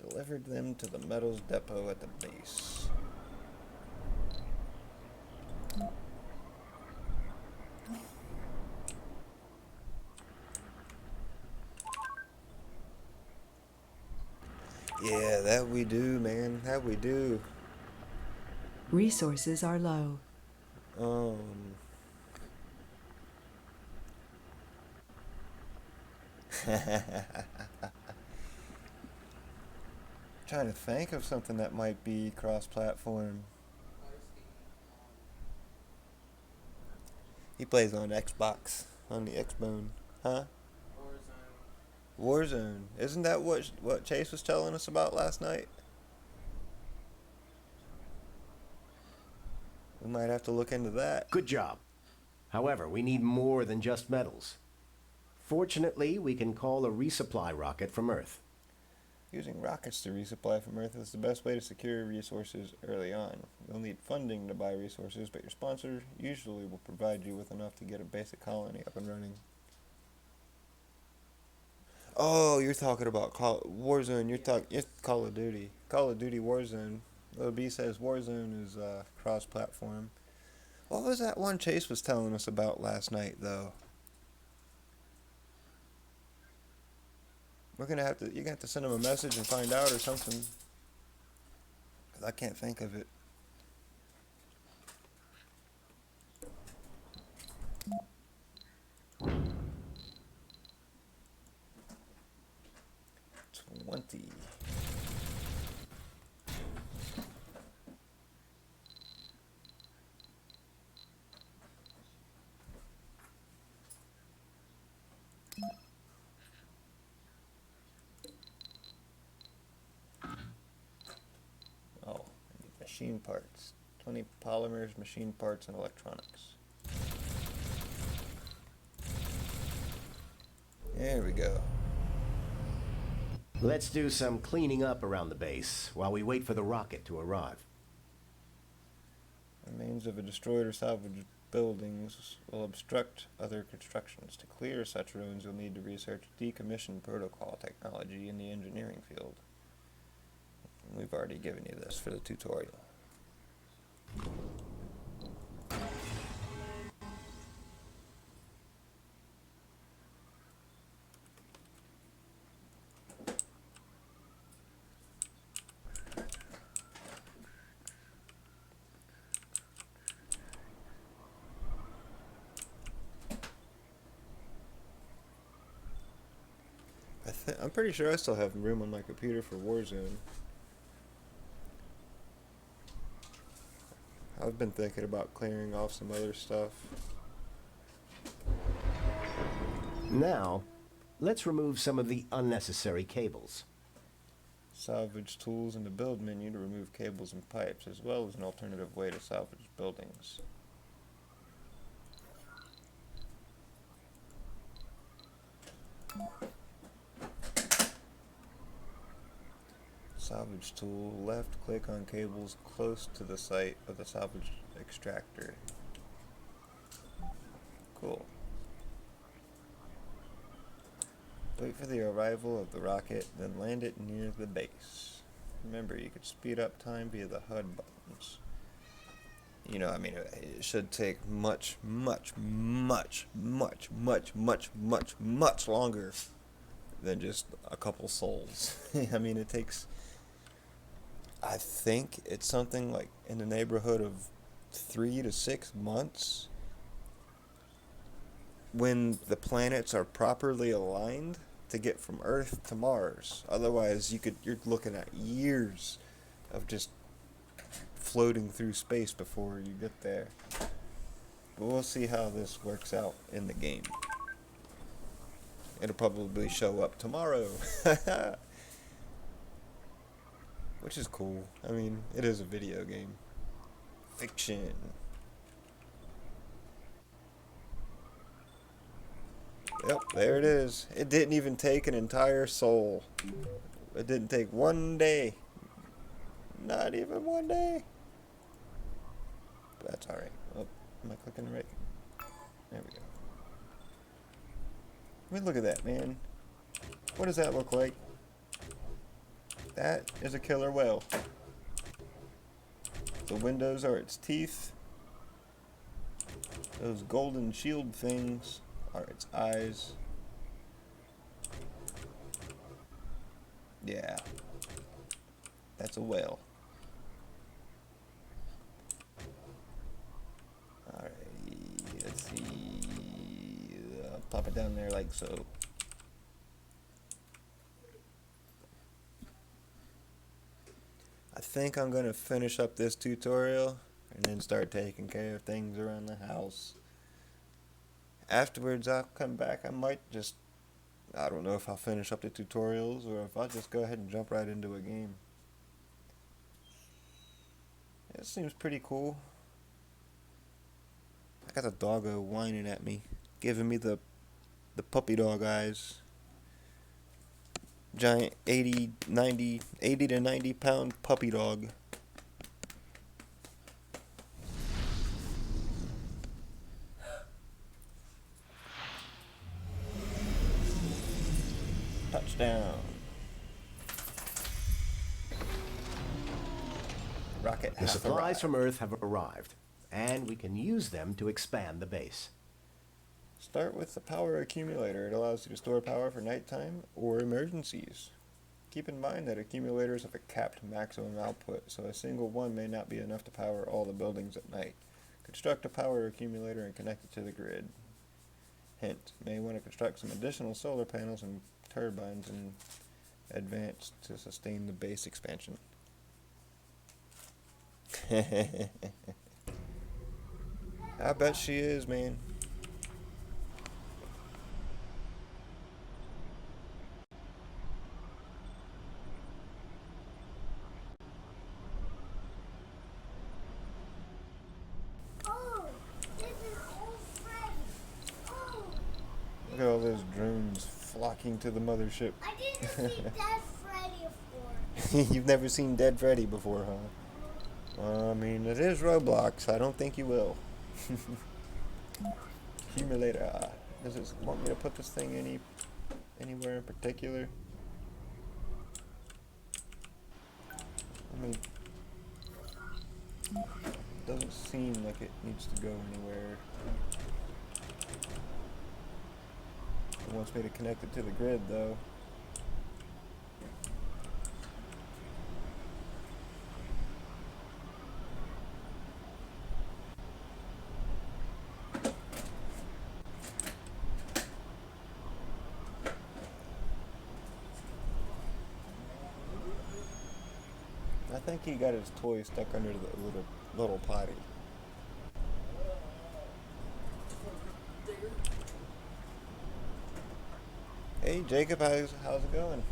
Delivered them to the metals depot at the base. Yeah, that we do, man. That we do. Resources are low. Um. Trying to think of something that might be cross-platform. Where's the He plays on Xbox, on the Xbone, huh? Warzone? Warzone. Isn't that what Chase was telling us about last night? We might have to look into that. Good job. However, we need more than just metals. Fortunately, we can call a resupply rocket from Earth. Using rockets to resupply from Earth is the best way to secure resources early on. You'll need funding to buy resources, but your sponsor usually will provide you with enough to get a basic colony up and running. Oh, you're talking about Warzone. You're Call of Duty. Call of Duty Warzone. Little B says Warzone is cross-platform. What was that one Chase was telling us about last night, though? You're gonna have to send him a message and find out or something. 'Cause I can't think of it. $20. Oh, I need machine parts. 20 polymers, machine parts, and electronics. There we go. Let's do some cleaning up around the base while we wait for the rocket to arrive. Remains of a destroyed or salvaged buildings will obstruct other constructions. To clear such ruins, you'll need to research decommission protocol technology in the engineering field. We've already given you this for the tutorial. I'm pretty sure I still have room on my computer for Warzone. I've been thinking about clearing off some other stuff. Now, let's remove some of the unnecessary cables. Salvage tools in the build menu to remove cables and pipes, as well as an alternative way to salvage buildings. Salvage tool, left click on cables close to the site of the salvage extractor. Cool. Wait for the arrival of the rocket, then land it near the base. Remember, you could speed up time via the HUD buttons. You know, I mean, it should take much longer than just a couple souls. I mean, it takes... I think it's something like in the neighborhood of 3 to 6 months when the planets are properly aligned to get from Earth to Mars. Otherwise, you're looking at years of just floating through space before you get there. But we'll see how this works out in the game. It'll probably show up tomorrow. Which is cool. I mean, it is a video game. Fiction. Yep, there it is. It didn't even take an entire soul. It didn't take one day. Not even one day. But that's alright. Oh, am I clicking the right? There we go. I mean, look at that, man. What does that look like? That is a killer whale. The windows are its teeth. Those golden shield things are its eyes. Yeah. That's a whale. Alright, let's see. Pop it down there like so. I think I'm gonna finish up this tutorial and then start taking care of things around the house. Afterwards, I'll come back. I might just, I don't know if I'll finish up the tutorials or if I'll just go ahead and jump right into a game. It seems pretty cool. I got the doggo whining at me, giving me the puppy dog eyes. Giant 80 to 90 pound puppy dog. Touchdown. Rocket The half supplies arrived. from Earth have arrived, and we can use them to expand the base. Start with the power accumulator. It allows you to store power for nighttime or emergencies. Keep in mind that accumulators have a capped maximum output, so a single one may not be enough to power all the buildings at night. Construct a power accumulator and connect it to the grid. Hint, may want to construct some additional solar panels and turbines in advance to sustain the base expansion. I bet she is, man. Oh, this is old Freddy. Oh, Look at all those drones flocking to the mothership. I didn't see Dead Freddy before. You've never seen Dead Freddy before, huh? I mean, it is Roblox. I don't think you will. Accumulator. Does it want me to put this thing anywhere in particular? I mean, doesn't seem like it needs to go anywhere. It wants me to connect it to the grid, though. I think he got his toy stuck under the little potty. Hey Jacob, how's it going?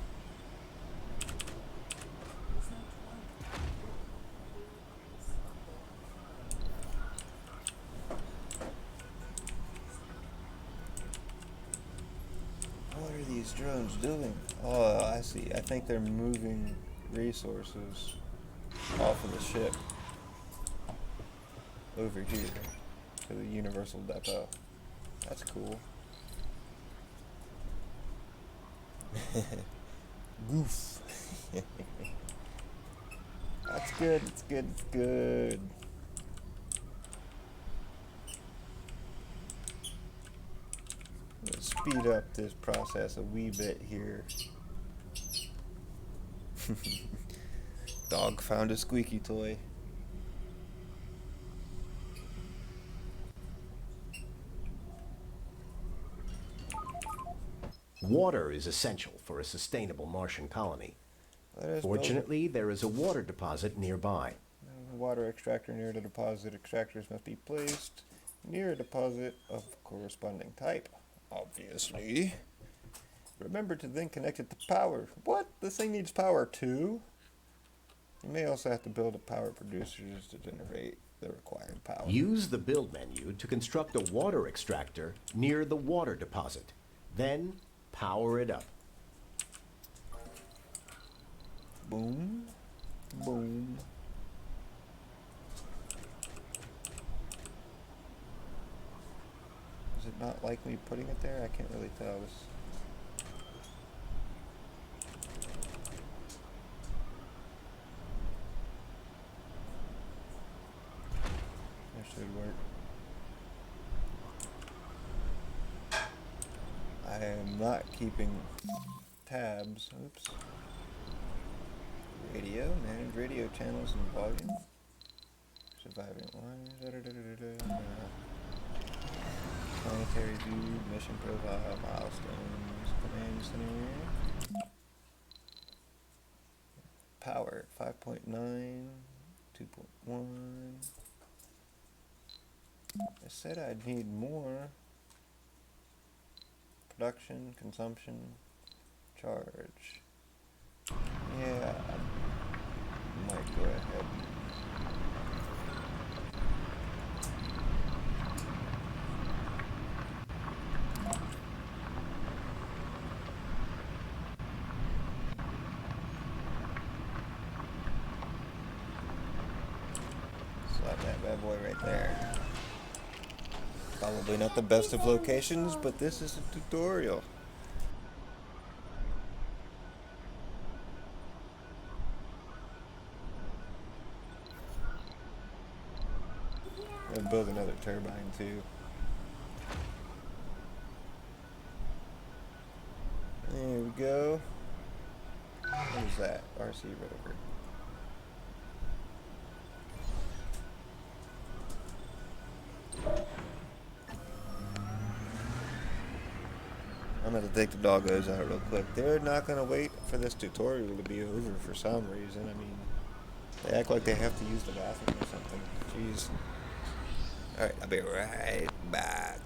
What are these drones doing? Oh, I see. I think they're moving resources off of the ship over here to the Universal Depot. That's cool. Goof. That's good, it's good, it's good. Let's speed up this process a wee bit here. Dog found a squeaky toy. Water is essential for a sustainable Martian colony. Let us build Fortunately, there is a water deposit nearby. a water extractor near the deposit. Extractors must be placed near a deposit of corresponding type, obviously. Remember to then connect it to power. What? This thing needs power too? You may also have to build a power producer to generate the required power. Use the build menu to construct a water extractor near the water deposit. Then, power it up. Boom. Boom. Is it not like me putting it there? I can't really tell. That should work. I am not keeping tabs. Oops. Radio, manage radio channels and volume. Surviving one. Planetary view, mission profile, milestones, command center. Power 5.9, 2.1. I said I'd need more. Production, consumption, charge. Yeah, I might go ahead. Slap that bad boy right there. Probably not the best of locations, but this is a tutorial. I'm gonna build another turbine too. There we go. What is that? RC rover. I'm gonna take the doggos out real quick. They're not gonna wait for this tutorial to be over for some reason. I mean, they act like they have to use the bathroom or something. Jeez. Alright, I'll be right back.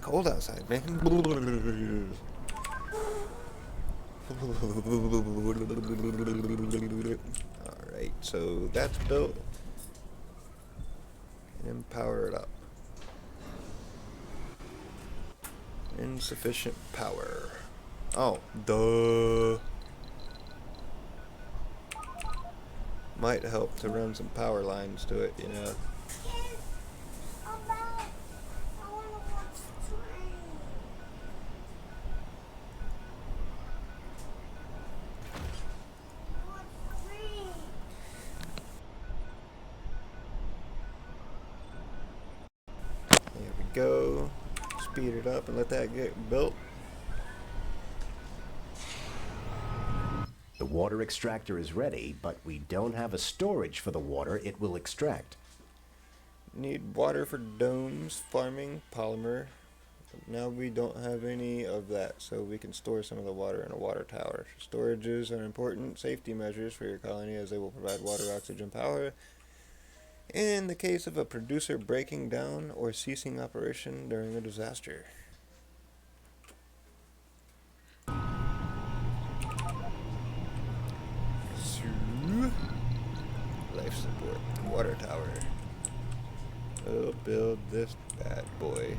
cold outside, man. Alright, so that's built. And power it up. Insufficient power. Oh, duh. Might help to run some power lines to it, you know. Kids, about, I want to watch the train. Watch train. There we go. Speed it up and let that get built. The water extractor is ready, but we don't have a storage for the water it will extract. Need water for domes, farming, polymer. Now we don't have any of that, so we can store some of the water in a water tower. Storages are important safety measures for your colony as they will provide water, oxygen, power. In the case of a producer breaking down or ceasing operation during a disaster. Life support, water tower. We'll build this bad boy.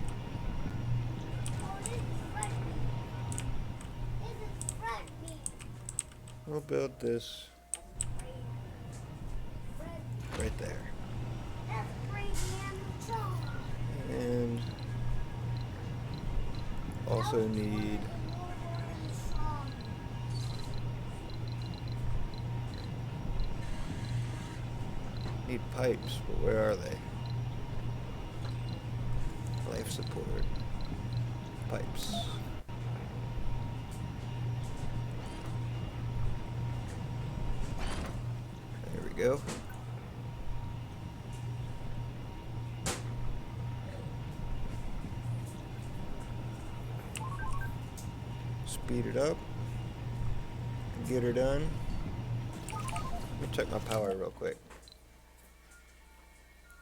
Oh, this is red meat. This is red meat. We'll build this Red. right there. That's crazy and And also need pipes, but where are they? Life support. Pipes. There we go. Speed it up. Get her done. Let me check my power real quick.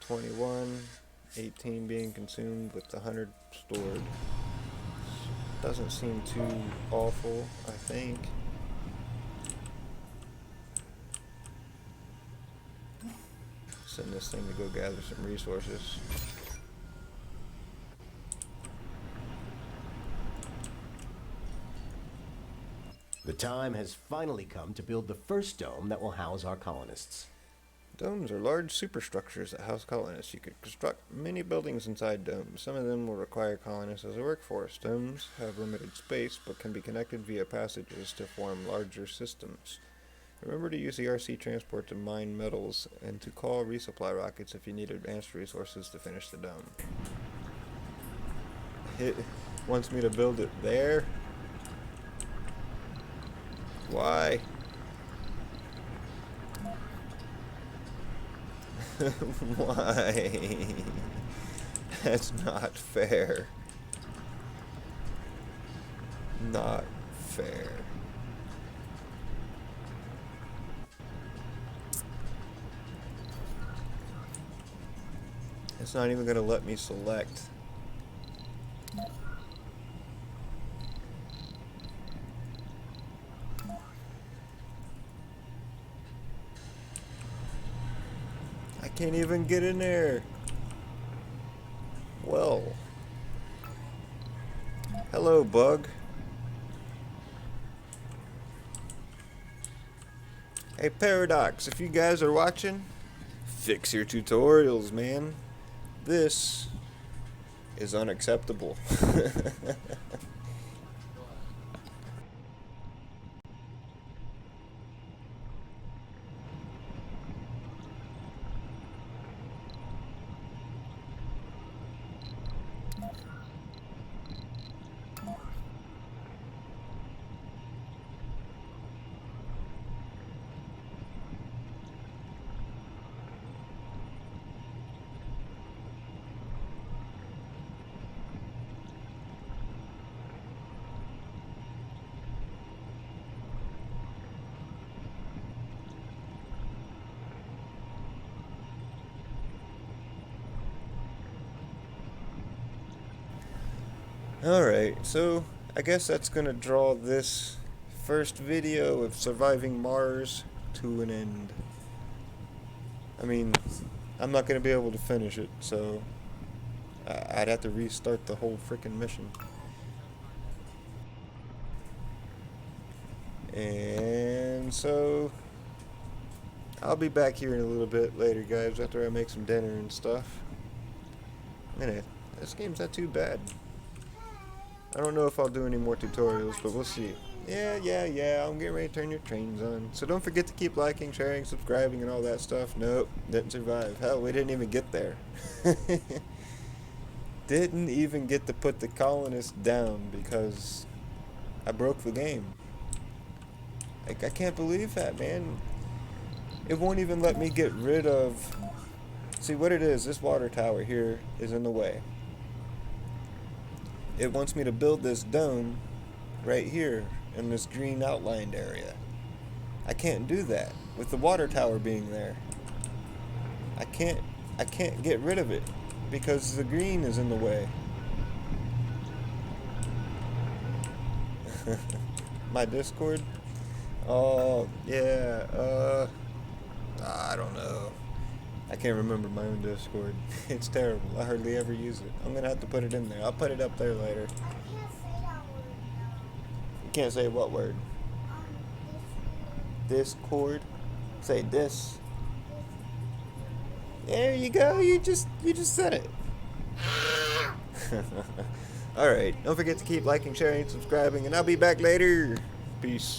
21, 18 being consumed with 100 stored. Doesn't seem too awful, I think. Send this thing to go gather some resources. The time has finally come to build the first dome that will house our colonists. Domes are large superstructures that house colonists. You could construct many buildings inside domes. Some of them will require colonists as a workforce. Domes have limited space, but can be connected via passages to form larger systems. Remember to use the RC transport to mine metals and to call resupply rockets if you need advanced resources to finish the dome. It wants me to build it there? Why? Why? That's not fair. Not fair. It's not even gonna let me select. I can't even get in there. Well. Hello, bug. Hey, Paradox, if you guys are watching, fix your tutorials, man. This is unacceptable. Alright, so I guess that's gonna draw this first video of surviving Mars to an end. I mean, I'm not gonna be able to finish it, so I'd have to restart the whole freaking mission. And so I'll be back here in a little bit later, guys, after I make some dinner and stuff. Man, this game's not too bad. I don't know if I'll do any more tutorials, but we'll see. Yeah, I'm getting ready to turn your trains on. So don't forget to keep liking, sharing, subscribing, and all that stuff. Nope, didn't survive. Hell, we didn't even get there. Didn't even get to put the colonists down because I broke the game. Like, I can't believe that, man. It won't even let me get rid of... See, what it is, this water tower here is in the way. It wants me to build this dome right here in this green outlined area. I can't do that with the water tower being there. I can't get rid of it because the green is in the way. My Discord? Oh, yeah, I don't know. I can't remember my own Discord. It's terrible. I hardly ever use it. I'm gonna have to put it in there. I'll put it up there later. I can't say that word now. You can't say what word? Discord. Say this. There you go. You just said it. Alright. Don't forget to keep liking, sharing, subscribing, and I'll be back later. Peace.